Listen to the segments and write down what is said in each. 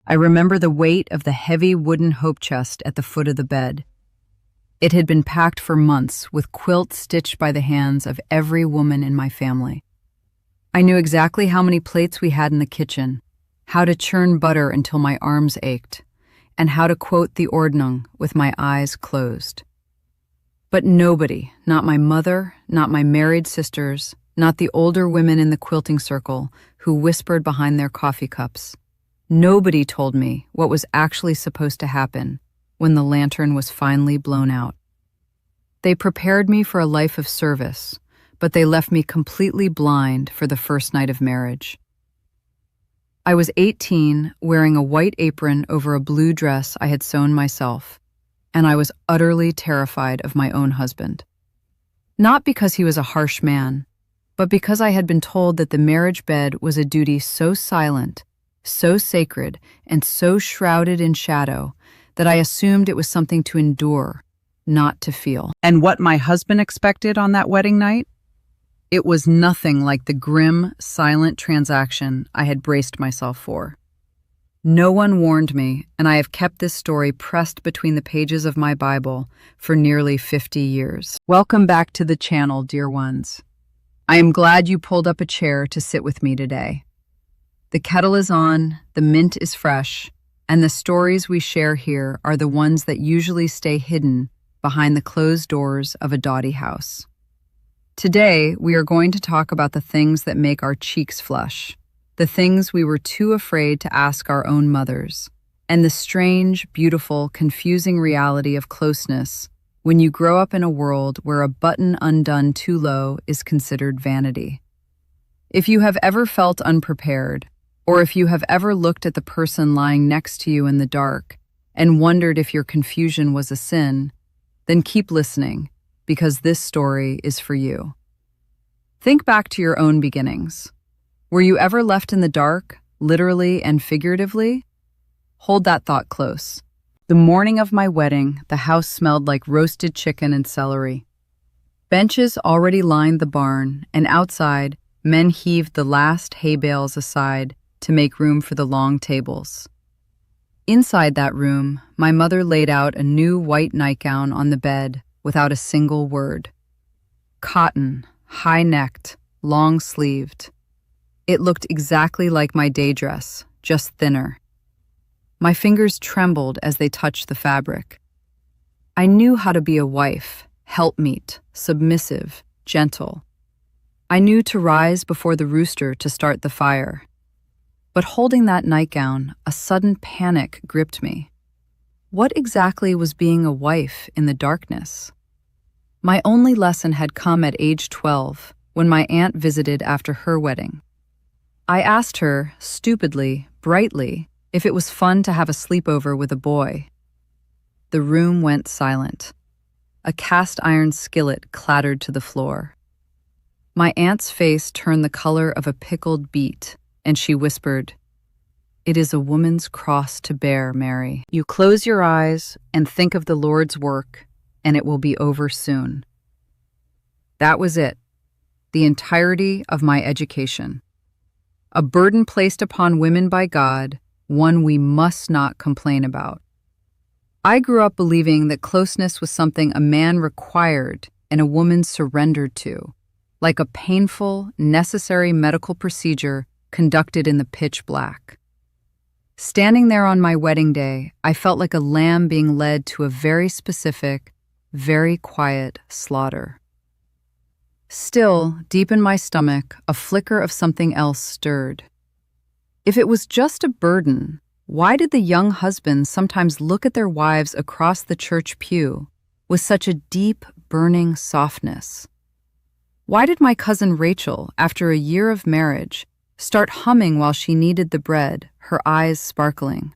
I remember the weight of the heavy wooden hope chest at the foot of the bed. It had been packed for months with quilts stitched by the hands of every woman in my family. I knew exactly how many plates we had in the kitchen, how to churn butter until my arms ached, and how to quote the Ordnung with my eyes closed. But nobody, not my mother, not my married sisters, not the older women in the quilting circle who whispered behind their coffee cups, nobody told me what was actually supposed to happen when the lantern was finally blown out. They prepared me for a life of service, but they left me completely blind for the first night of marriage. I was 18, wearing a white apron over a blue dress I had sewn myself, and I was utterly terrified of my own husband. Not because he was a harsh man, but because I had been told that the marriage bed was a duty so silent, so sacred, and so shrouded in shadow that I assumed it was something to endure, not to feel. And what my husband expected on that wedding night? It was nothing like the grim, silent transaction I had braced myself for. No one warned me, and I have kept this story pressed between the pages of my Bible for nearly 50 years. Welcome back to the channel, dear ones. I am glad you pulled up a chair to sit with me today. The kettle is on, the mint is fresh, and the stories we share here are the ones that usually stay hidden behind the closed doors of a dowdy house. Today, we are going to talk about the things that make our cheeks flush, the things we were too afraid to ask our own mothers, and the strange, beautiful, confusing reality of closeness when you grow up in a world where a button undone too low is considered vanity. If you have ever felt unprepared, or if you have ever looked at the person lying next to you in the dark and wondered if your confusion was a sin, then keep listening, because this story is for you. Think back to your own beginnings. Were you ever left in the dark, literally and figuratively? Hold that thought close. The morning of my wedding, the house smelled like roasted chicken and celery. Benches already lined the barn, and outside, men heaved the last hay bales aside to make room for the long tables. Inside that room, my mother laid out a new white nightgown on the bed without a single word. Cotton, high-necked, long-sleeved. It looked exactly like my day dress, just thinner. My fingers trembled as they touched the fabric. I knew how to be a wife, helpmeet, submissive, gentle. I knew to rise before the rooster to start the fire. But holding that nightgown, a sudden panic gripped me. What exactly was being a wife in the darkness? My only lesson had come at age 12, when my aunt visited after her wedding. I asked her, stupidly, brightly, if it was fun to have a sleepover with a boy. The room went silent. A cast-iron skillet clattered to the floor. My aunt's face turned the color of a pickled beet, and she whispered, "It is a woman's cross to bear, Mary. You close your eyes and think of the Lord's work, and it will be over soon." That was it, the entirety of my education. A burden placed upon women by God, one we must not complain about. I grew up believing that closeness was something a man required and a woman surrendered to, like a painful, necessary medical procedure conducted in the pitch black. Standing there on my wedding day, I felt like a lamb being led to a very specific, very quiet slaughter. Still, deep in my stomach, a flicker of something else stirred. If it was just a burden, why did the young husbands sometimes look at their wives across the church pew with such a deep, burning softness? Why did my cousin Rachel, after a year of marriage, start humming while she kneaded the bread, her eyes sparkling?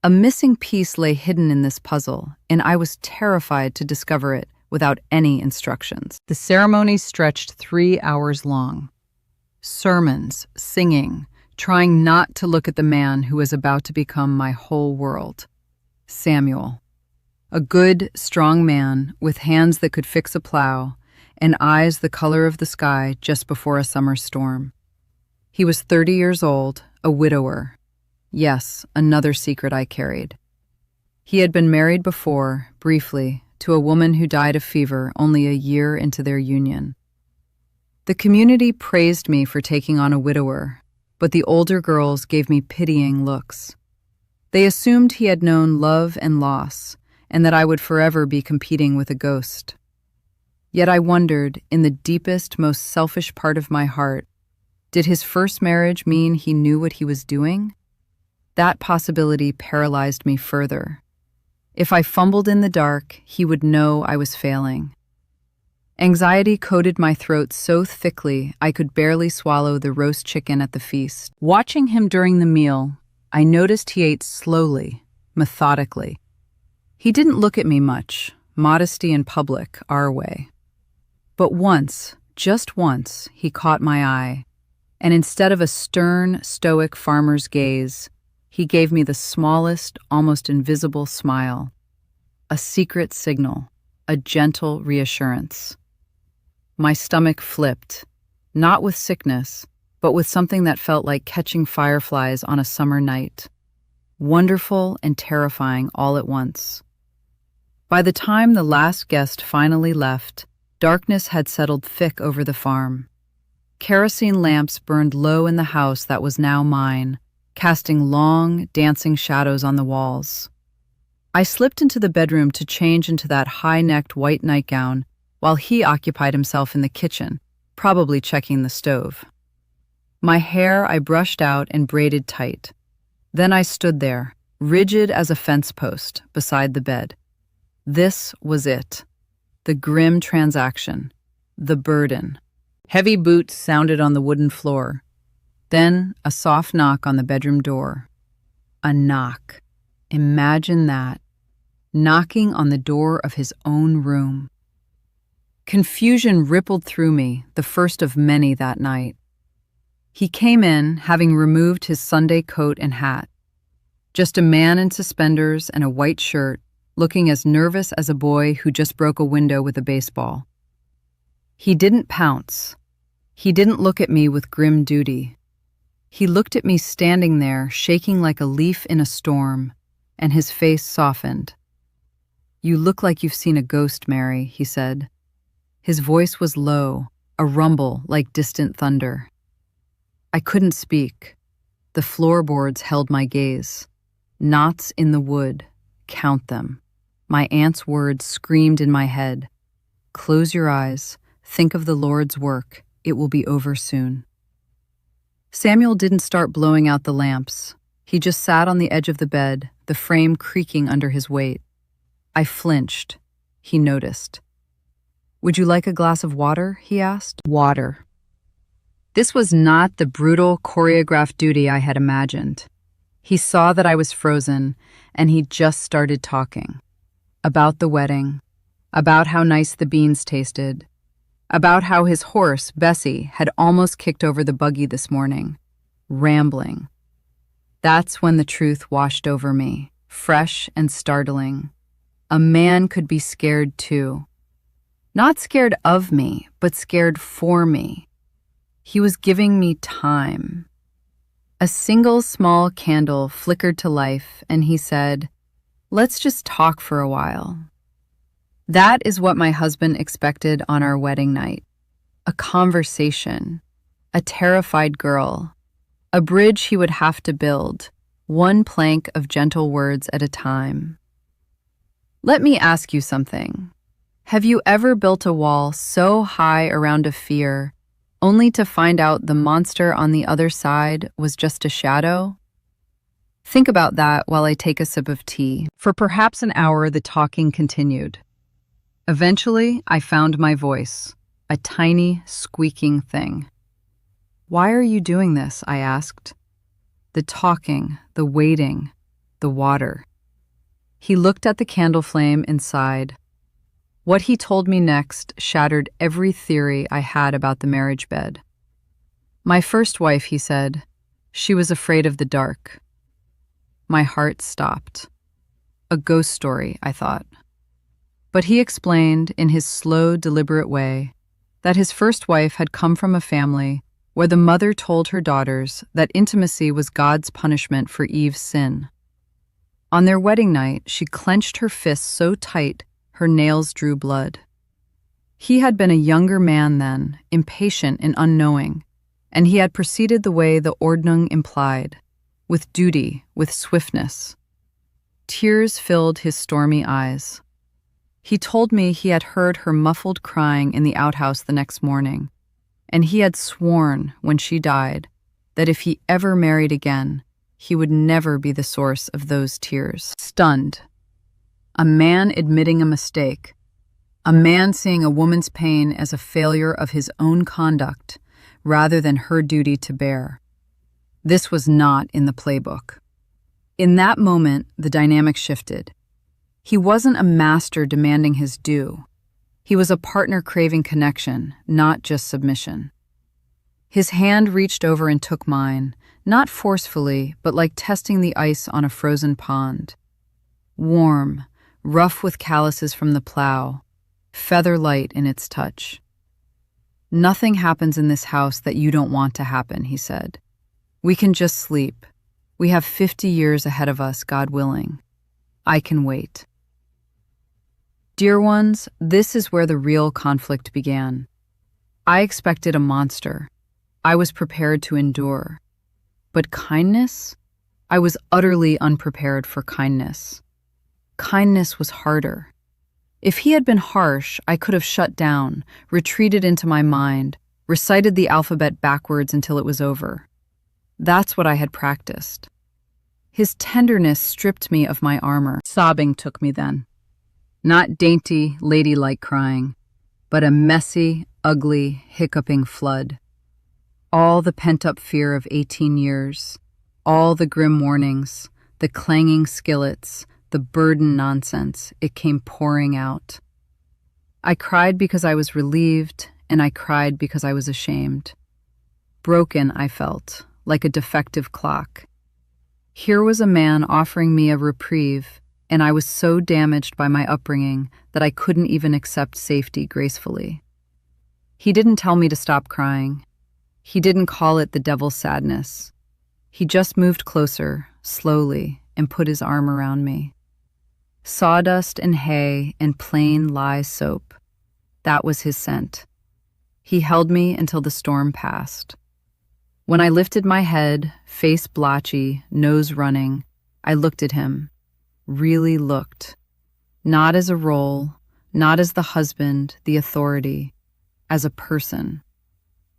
A missing piece lay hidden in this puzzle, and I was terrified to discover it without any instructions. The ceremony stretched 3 hours long. Sermons, singing, trying not to look at the man who was about to become my whole world. Samuel. A good, strong man with hands that could fix a plow and eyes the color of the sky just before a summer storm. He was 30 years old, a widower. Yes, another secret I carried. He had been married before, briefly, to a woman who died of fever only a year into their union. The community praised me for taking on a widower, but the older girls gave me pitying looks. They assumed he had known love and loss, and that I would forever be competing with a ghost. Yet I wondered, in the deepest, most selfish part of my heart, did his first marriage mean he knew what he was doing? That possibility paralyzed me further. If I fumbled in the dark, he would know I was failing. Anxiety coated my throat so thickly I could barely swallow the roast chicken at the feast. Watching him during the meal, I noticed he ate slowly, methodically. He didn't look at me much, modesty in public, our way. But once, just once, he caught my eye, and instead of a stern, stoic farmer's gaze, he gave me the smallest, almost invisible smile. A secret signal, a gentle reassurance. My stomach flipped, not with sickness, but with something that felt like catching fireflies on a summer night. Wonderful and terrifying all at once. By the time the last guest finally left, darkness had settled thick over the farm. Kerosene lamps burned low in the house that was now mine, casting long, dancing shadows on the walls. I slipped into the bedroom to change into that high-necked white nightgown while he occupied himself in the kitchen, probably checking the stove. My hair I brushed out and braided tight. Then I stood there, rigid as a fence post, beside the bed. This was it. The grim transaction. The burden. Heavy boots sounded on the wooden floor. Then a soft knock on the bedroom door. A knock. Imagine that. Knocking on the door of his own room. Confusion rippled through me, the first of many that night. He came in, having removed his Sunday coat and hat. Just a man in suspenders and a white shirt, looking as nervous as a boy who just broke a window with a baseball. He didn't pounce. He didn't look at me with grim duty. He looked at me standing there, shaking like a leaf in a storm, and his face softened. "You look like you've seen a ghost, Mary," he said. His voice was low, a rumble like distant thunder. I couldn't speak. The floorboards held my gaze. Knots in the wood. Count them. My aunt's words screamed in my head. Close your eyes. Think of the Lord's work. It will be over soon. Samuel didn't start blowing out the lamps. He just sat on the edge of the bed, the frame creaking under his weight. I flinched. He noticed. "Would you like a glass of water?" he asked. Water. This was not the brutal, choreographed duty I had imagined. He saw that I was frozen, and he just started talking. About the wedding, about how nice the beans tasted, about how his horse, Bessie, had almost kicked over the buggy this morning. Rambling. That's when the truth washed over me, fresh and startling. A man could be scared too. Not scared of me, but scared for me. He was giving me time. A single small candle flickered to life, and he said, "Let's just talk for a while." That is what my husband expected on our wedding night. A conversation. A terrified girl. A bridge he would have to build, one plank of gentle words at a time. Let me ask you something. Have you ever built a wall so high around a fear, only to find out the monster on the other side was just a shadow? Think about that while I take a sip of tea. For perhaps an hour, the talking continued. Eventually, I found my voice, a tiny, squeaking thing. "Why are you doing this?" I asked. The talking, the waiting, the water. He looked at the candle flame inside. What he told me next shattered every theory I had about the marriage bed. My first wife, he said, she was afraid of the dark. My heart stopped. A ghost story, I thought. But he explained, in his slow, deliberate way, that his first wife had come from a family where the mother told her daughters that intimacy was God's punishment for Eve's sin. On their wedding night, she clenched her fists so tight her nails drew blood. He had been a younger man then, impatient and unknowing, and he had proceeded the way the Ordnung implied, with duty, with swiftness. Tears filled his stormy eyes. He told me he had heard her muffled crying in the outhouse the next morning, and he had sworn, when she died, that if he ever married again, he would never be the source of those tears. Stunned. A man admitting a mistake. A man seeing a woman's pain as a failure of his own conduct rather than her duty to bear. This was not in the playbook. In that moment, the dynamic shifted. He wasn't a master demanding his due. He was a partner craving connection, not just submission. His hand reached over and took mine, not forcefully, but like testing the ice on a frozen pond. Warm, rough with calluses from the plow, feather light in its touch. "Nothing happens in this house that you don't want to happen," he said. "We can just sleep. We have 50 years ahead of us, God willing. I can wait." Dear ones, this is where the real conflict began. I expected a monster. I was prepared to endure. But kindness? I was utterly unprepared for kindness. Kindness was harder. If he had been harsh, I could have shut down, retreated into my mind, recited the alphabet backwards until it was over. That's what I had practiced. His tenderness stripped me of my armor. Sobbing took me then. Not dainty, ladylike crying, but a messy, ugly, hiccuping flood. All the pent-up fear of 18 years, all the grim warnings, the clanging skillets, the burden nonsense, it came pouring out. I cried because I was relieved, and I cried because I was ashamed. Broken, I felt, like a defective clock. Here was a man offering me a reprieve, and I was so damaged by my upbringing that I couldn't even accept safety gracefully. He didn't tell me to stop crying. He didn't call it the devil's sadness. He just moved closer, slowly, and put his arm around me. Sawdust and hay and plain lye soap. That was his scent. He held me until the storm passed. When I lifted my head, face blotchy, nose running, I looked at him. Really looked. Not as a role, not as the husband, the authority, as a person.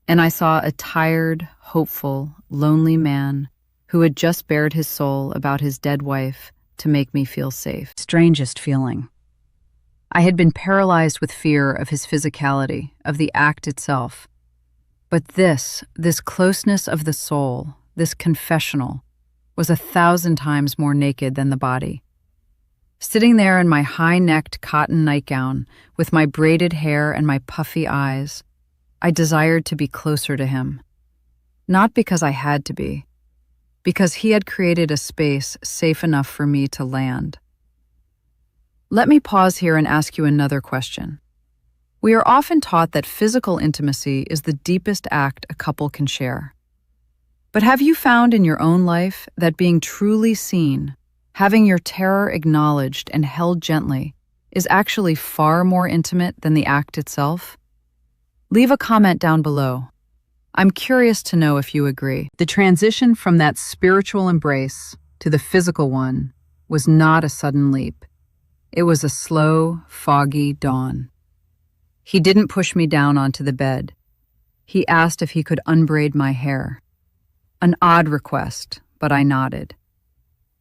And I saw a tired, hopeful, lonely man who had just bared his soul about his dead wife to make me feel safe. Strangest feeling. I had been paralyzed with fear of his physicality, of the act itself. But this closeness of the soul, this confessional, was 1,000 times more naked than the body. Sitting there in my high-necked cotton nightgown, with my braided hair and my puffy eyes, I desired to be closer to him. Not because I had to be, because he had created a space safe enough for me to land. Let me pause here and ask you another question. We are often taught that physical intimacy is the deepest act a couple can share. But have you found in your own life that being truly seen, having your terror acknowledged and held gently, is actually far more intimate than the act itself? Leave a comment down below. I'm curious to know if you agree. The transition from that spiritual embrace to the physical one was not a sudden leap. It was a slow, foggy dawn. He didn't push me down onto the bed. He asked if he could unbraid my hair. An odd request, but I nodded.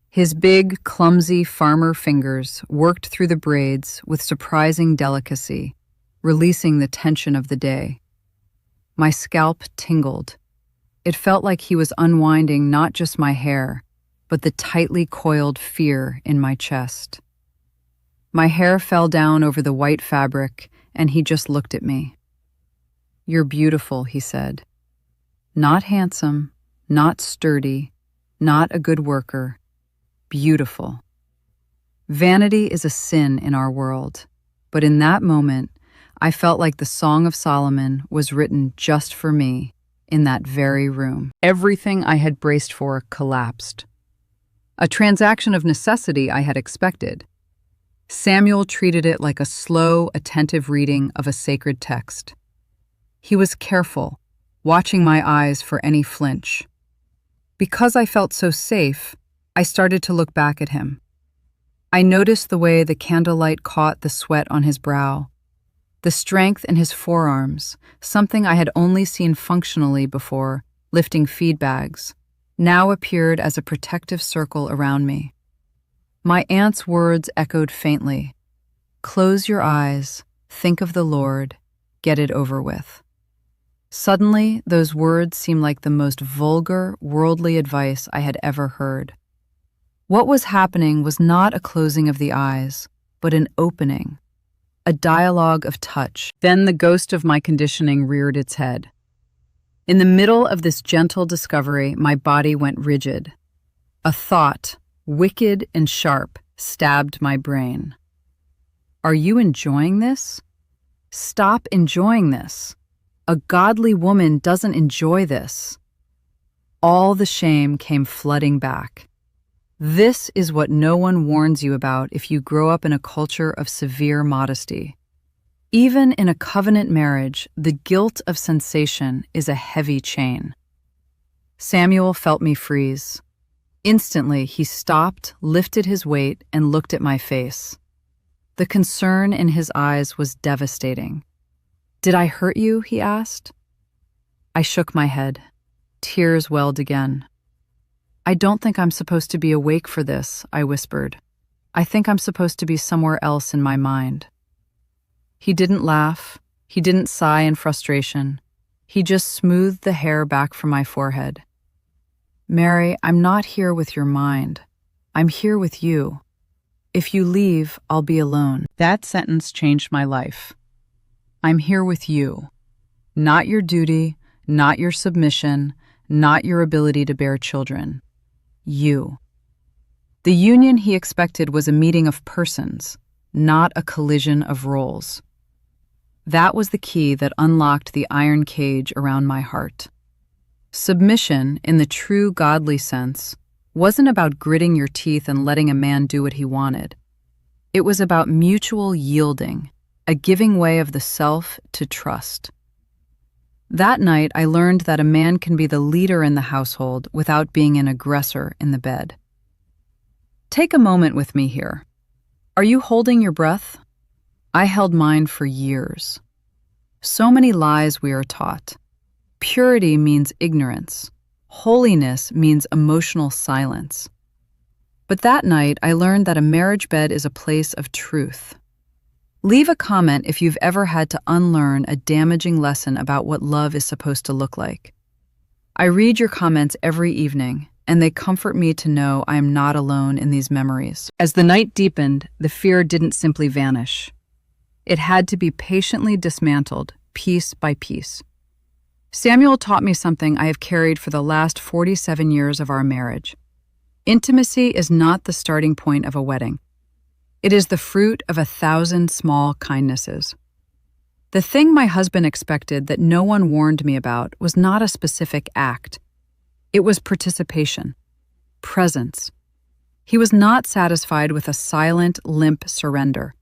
His big, clumsy farmer fingers worked through the braids with surprising delicacy, releasing the tension of the day. My scalp tingled. It felt like he was unwinding not just my hair, but the tightly coiled fear in my chest. My hair fell down over the white fabric, and he just looked at me. "You're beautiful," he said. "Not handsome, not sturdy, not a good worker. Beautiful." Vanity is a sin in our world, but in that moment, I felt like the Song of Solomon was written just for me, in that very room. Everything I had braced for collapsed. A transaction of necessity I had expected. Samuel treated it like a slow, attentive reading of a sacred text. He was careful, watching my eyes for any flinch. Because I felt so safe, I started to look back at him. I noticed the way the candlelight caught the sweat on his brow, the strength in his forearms, something I had only seen functionally before, lifting feed bags, now appeared as a protective circle around me. My aunt's words echoed faintly. Close your eyes, think of the Lord, get it over with. Suddenly, those words seemed like the most vulgar, worldly advice I had ever heard. What was happening was not a closing of the eyes, but an opening, a dialogue of touch. Then the ghost of my conditioning reared its head. In the middle of this gentle discovery, my body went rigid. A thought, wicked and sharp, stabbed my brain. Are you enjoying this? Stop enjoying this. A godly woman doesn't enjoy this. All the shame came flooding back. This is what no one warns you about if you grow up in a culture of severe modesty. Even in a covenant marriage, the guilt of sensation is a heavy chain. Samuel felt me freeze. Instantly, he stopped, lifted his weight, and looked at my face. The concern in his eyes was devastating. Did I hurt you? He asked. I shook my head. Tears welled again. I don't think I'm supposed to be awake for this, I whispered. I think I'm supposed to be somewhere else in my mind. He didn't laugh. He didn't sigh in frustration. He just smoothed the hair back from my forehead. Mary, I'm not here with your mind. I'm here with you. If you leave, I'll be alone. That sentence changed my life. I'm here with you. Not your duty, not your submission, not your ability to bear children. You. The union he expected was a meeting of persons, not a collision of roles. That was the key that unlocked the iron cage around my heart. Submission, in the true godly sense, wasn't about gritting your teeth and letting a man do what he wanted. It was about mutual yielding, a giving way of the self to trust. That night, I learned that a man can be the leader in the household without being an aggressor in the bed. Take a moment with me here. Are you holding your breath? I held mine for years. So many lies we are taught. Purity means ignorance. Holiness means emotional silence. But that night, I learned that a marriage bed is a place of truth. Leave a comment if you've ever had to unlearn a damaging lesson about what love is supposed to look like. I read your comments every evening, and they comfort me to know I am not alone in these memories. As the night deepened, the fear didn't simply vanish. It had to be patiently dismantled, piece by piece. Samuel taught me something I have carried for the last 47 years of our marriage. Intimacy is not the starting point of a wedding. It is the fruit of 1,000 small kindnesses. The thing my husband expected that no one warned me about was not a specific act. It was participation, presence. He was not satisfied with a silent, limp surrender.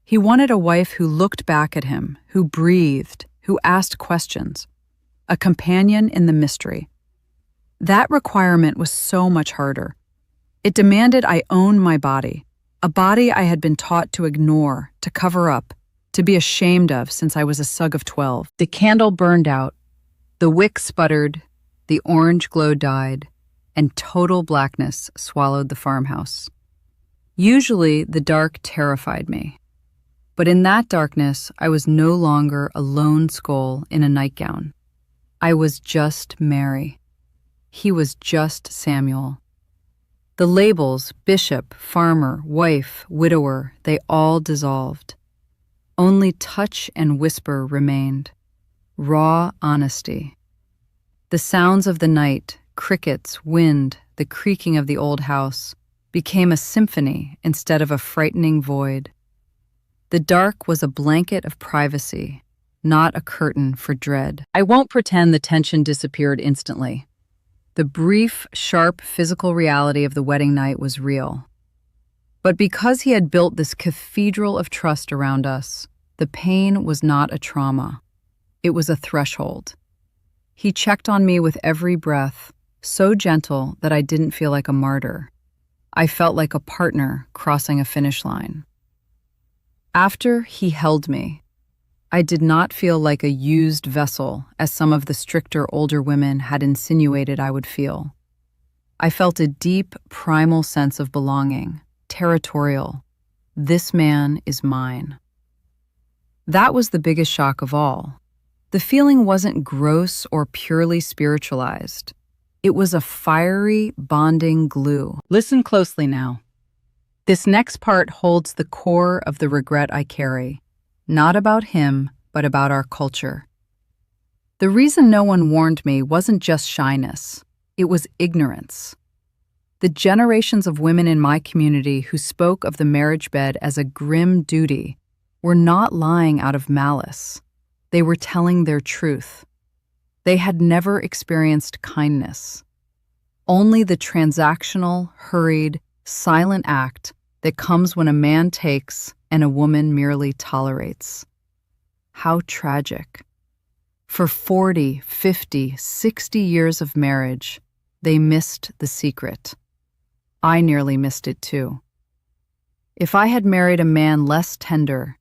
He wanted a wife who looked back at him, who breathed, who asked questions, a companion in the mystery. That requirement was so much harder. It demanded I own my body, a body I had been taught to ignore, to cover up, to be ashamed of since I was a sug of 12. The candle burned out, the wick sputtered, the orange glow died, and total blackness swallowed the farmhouse. Usually, the dark terrified me. But in that darkness, I was no longer a lone skull in a nightgown. I was just Mary. He was just Samuel. The labels, bishop, farmer, wife, widower, they all dissolved. Only touch and whisper remained. Raw honesty. The sounds of the night, crickets, wind, the creaking of the old house, became a symphony instead of a frightening void. The dark was a blanket of privacy, not a curtain for dread. I won't pretend the tension disappeared instantly. The brief, sharp physical reality of the wedding night was real. But because he had built this cathedral of trust around us, the pain was not a trauma. It was a threshold. He checked on me with every breath, so gentle that I didn't feel like a martyr. I felt like a partner crossing a finish line. After he held me, I did not feel like a used vessel, as some of the stricter older women had insinuated I would feel. I felt a deep, primal sense of belonging, territorial. This man is mine. That was the biggest shock of all. The feeling wasn't gross or purely spiritualized. It was a fiery, bonding glue. Listen closely now. This next part holds the core of the regret I carry, not about him, but about our culture. The reason no one warned me wasn't just shyness, it was ignorance. The generations of women in my community who spoke of the marriage bed as a grim duty were not lying out of malice. They were telling their truth. They had never experienced kindness. Only the transactional, hurried, silent act that comes when a man takes and a woman merely tolerates. How tragic. For 40, 50, 60 years of marriage, they missed the secret. I nearly missed it too. If I had married a man less tender,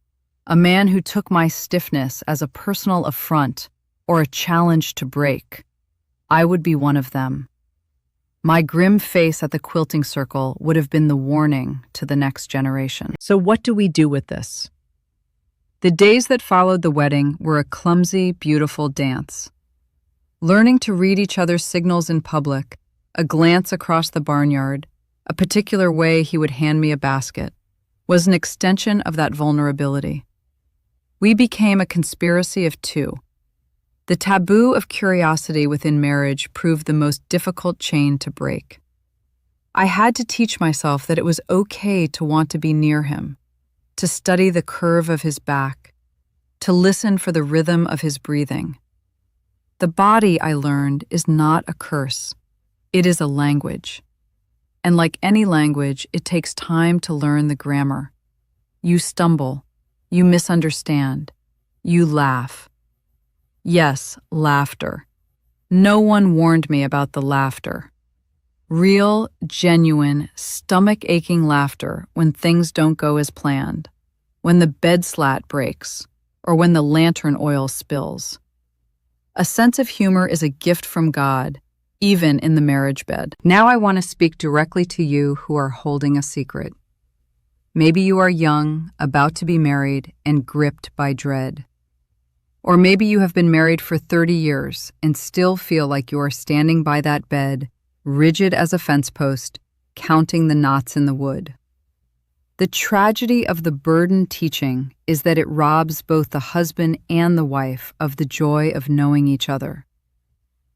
a man who took my stiffness as a personal affront or a challenge to break, I would be one of them. My grim face at the quilting circle would have been the warning to the next generation. So what do we do with this? The days that followed the wedding were a clumsy, beautiful dance. Learning to read each other's signals in public, a glance across the barnyard, a particular way he would hand me a basket, was an extension of that vulnerability. We became a conspiracy of two. The taboo of curiosity within marriage proved the most difficult chain to break. I had to teach myself that it was okay to want to be near him, to study the curve of his back, to listen for the rhythm of his breathing. The body, I learned, is not a curse. It is a language. And like any language, it takes time to learn the grammar. You stumble, you misunderstand, you laugh. Yes, laughter. No one warned me about the laughter. Real, genuine, stomach-aching laughter when things don't go as planned, when the bed slat breaks, or when the lantern oil spills. A sense of humor is a gift from God, even in the marriage bed. Now I want to speak directly to you who are holding a secret. Maybe you are young, about to be married, and gripped by dread. Or maybe you have been married for 30 years and still feel like you are standing by that bed, rigid as a fence post, counting the knots in the wood. The tragedy of the burden teaching is that it robs both the husband and the wife of the joy of knowing each other.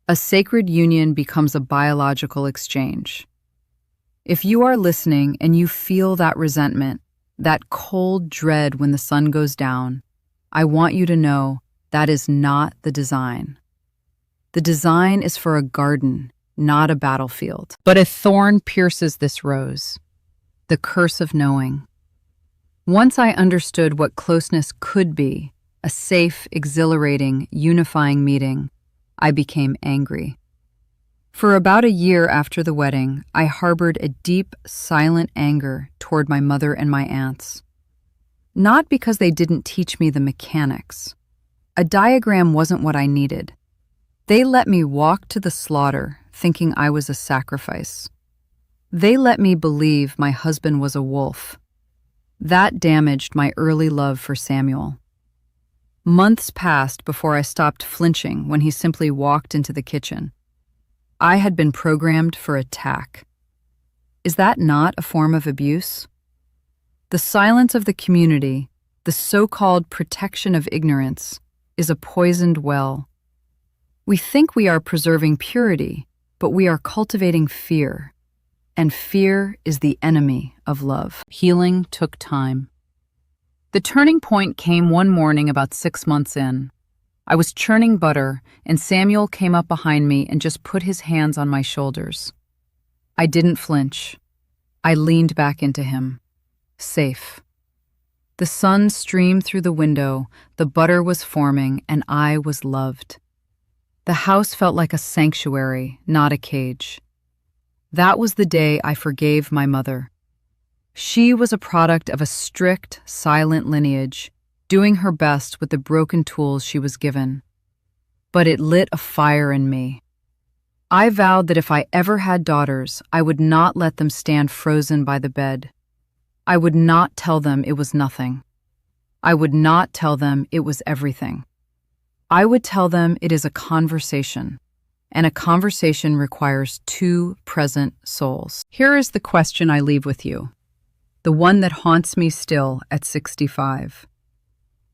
A sacred union becomes a biological exchange. If you are listening and you feel that resentment, that cold dread when the sun goes down, I want you to know that is not the design. The design is for a garden, not a battlefield. But a thorn pierces this rose, the curse of knowing. Once I understood what closeness could be, a safe, exhilarating, unifying meeting, I became angry. For about a year after the wedding, I harbored a deep, silent anger toward my mother and my aunts. Not because they didn't teach me the mechanics. A diagram wasn't what I needed. They let me walk to the slaughter thinking I was a sacrifice. They let me believe my husband was a wolf. That damaged my early love for Samuel. Months passed before I stopped flinching when he simply walked into the kitchen. I had been programmed for attack. Is that not a form of abuse? The silence of the community, the so-called protection of ignorance, is a poisoned well. We think we are preserving purity, but we are cultivating fear. And fear is the enemy of love. Healing took time. The turning point came one morning about 6 months in. I was churning butter, and Samuel came up behind me and just put his hands on my shoulders. I didn't flinch. I leaned back into him. Safe. The sun streamed through the window, the butter was forming, and I was loved. The house felt like a sanctuary, not a cage. That was the day I forgave my mother. She was a product of a strict, silent lineage, doing her best with the broken tools she was given. But it lit a fire in me. I vowed that if I ever had daughters, I would not let them stand frozen by the bed. I would not tell them it was nothing. I would not tell them it was everything. I would tell them it is a conversation, and a conversation requires two present souls. Here is the question I leave with you, the one that haunts me still at 65.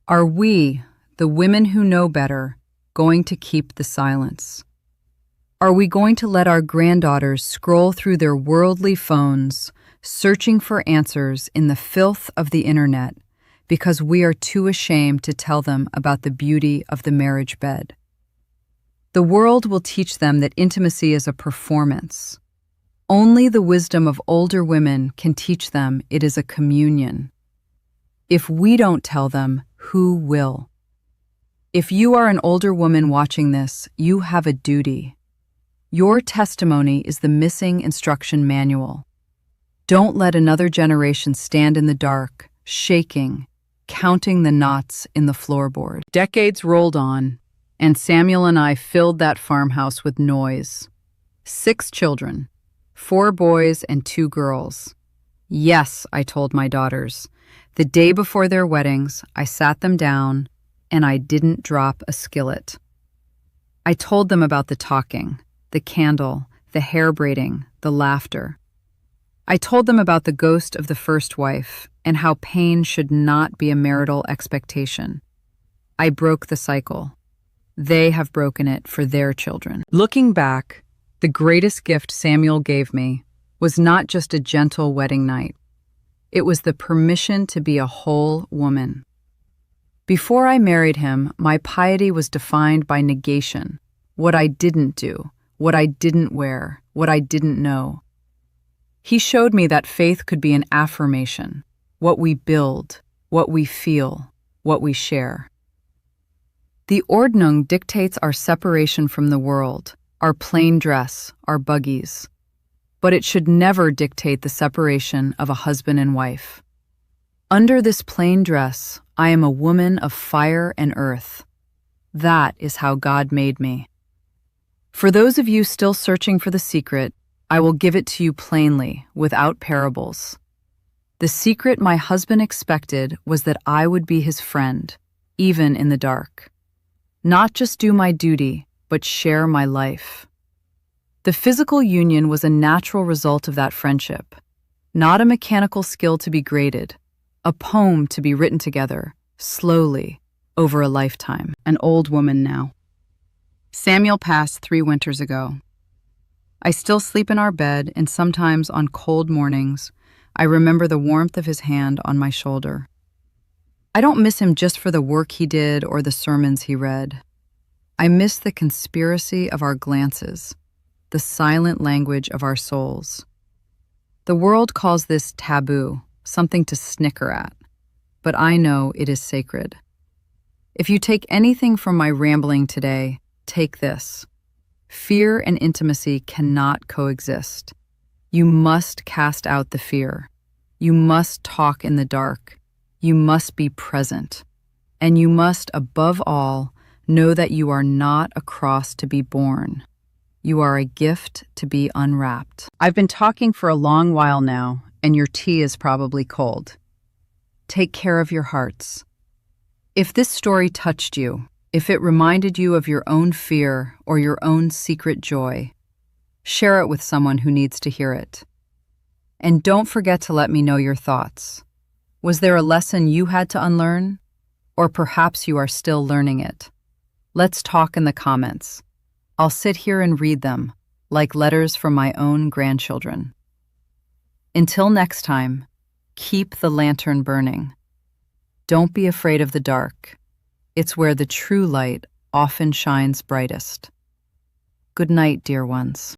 Are we, the women who know better, going to keep the silence? Are we going to let our granddaughters scroll through their worldly phones, searching for answers in the filth of the internet, because we are too ashamed to tell them about the beauty of the marriage bed? The world will teach them that intimacy is a performance. Only the wisdom of older women can teach them it is a communion. If we don't tell them, who will? If you are an older woman watching this, you have a duty. Your testimony is the missing instruction manual. Don't let another generation stand in the dark, shaking, counting the knots in the floorboard. Decades rolled on, and Samuel and I filled that farmhouse with noise. 6 children, 4 boys and 2 girls. Yes, I told my daughters. The day before their weddings, I sat them down, and I didn't drop a skillet. I told them about the talking, the candle, the hair braiding, the laughter. I told them about the ghost of the first wife and how pain should not be a marital expectation. I broke the cycle. They have broken it for their children. Looking back, the greatest gift Samuel gave me was not just a gentle wedding night. It was the permission to be a whole woman. Before I married him, my piety was defined by negation, what I didn't do, what I didn't wear, what I didn't know. He showed me that faith could be an affirmation, what we build, what we feel, what we share. The Ordnung dictates our separation from the world, our plain dress, our buggies. But it should never dictate the separation of a husband and wife. Under this plain dress, I am a woman of fire and earth. That is how God made me. For those of you still searching for the secret, I will give it to you plainly, without parables. The secret my husband expected was that I would be his friend, even in the dark. Not just do my duty, but share my life. The physical union was a natural result of that friendship, not a mechanical skill to be graded, a poem to be written together, slowly, over a lifetime. An old woman now. Samuel passed 3 winters ago. I still sleep in our bed, and sometimes on cold mornings, I remember the warmth of his hand on my shoulder. I don't miss him just for the work he did or the sermons he read. I miss the conspiracy of our glances, the silent language of our souls. The world calls this taboo, something to snicker at, but I know it is sacred. If you take anything from my rambling today, take this. Fear and intimacy cannot coexist. You must cast out the fear. You must talk in the dark. You must be present. And you must, above all, know that you are not a cross to be borne. You are a gift to be unwrapped. I've been talking for a long while now, and your tea is probably cold. Take care of your hearts. If this story touched you, if it reminded you of your own fear or your own secret joy, share it with someone who needs to hear it. And don't forget to let me know your thoughts. Was there a lesson you had to unlearn? Or perhaps you are still learning it? Let's talk in the comments. I'll sit here and read them, like letters from my own grandchildren. Until next time, keep the lantern burning. Don't be afraid of the dark. It's where the true light often shines brightest. Good night, dear ones.